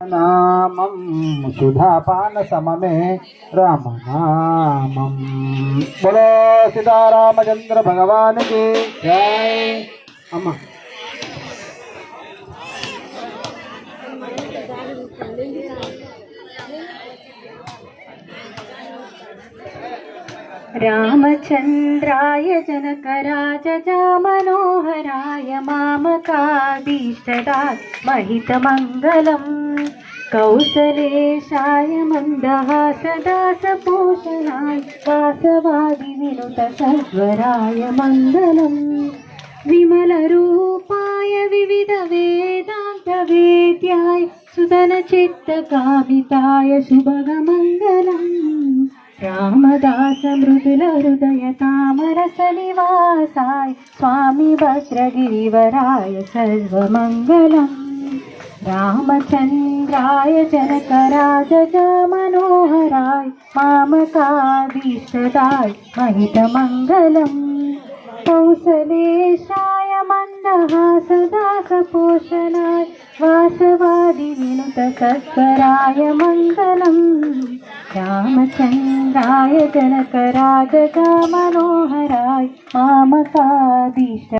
नामं सुधापान सममे राम नामं। बोलो सीतारामचंद्र भगवान की जय। अम्मा रामचंद्राय जनकराजजा मनोहराय मामकाभीष्टदाय महितमङ्गलम् कौसलेशाय मन्दहासदासपोषणाय वासवादिविनुतसर्वराय मङ्गलम् विमलरूपाय विविधवेदान्तवेद्याय सुदनचित्तकामिताय शुभगमङ्गलम् रामदास मृदुल हृदय तामरस निवासाय स्वामी भद्रगिरिवराय सर्वमङ्गलम् रामचंद्राय जनकराजजा मनोहराय मामकाभीष्टदाय महितमङ्गलम् कौसलेशाय मन्दहासदासपोषणाय वासवादिविनुतसत्वराय मङ्गलम् रामचंद्राय जनकराजजा मनोहराय मामकाभीष्ट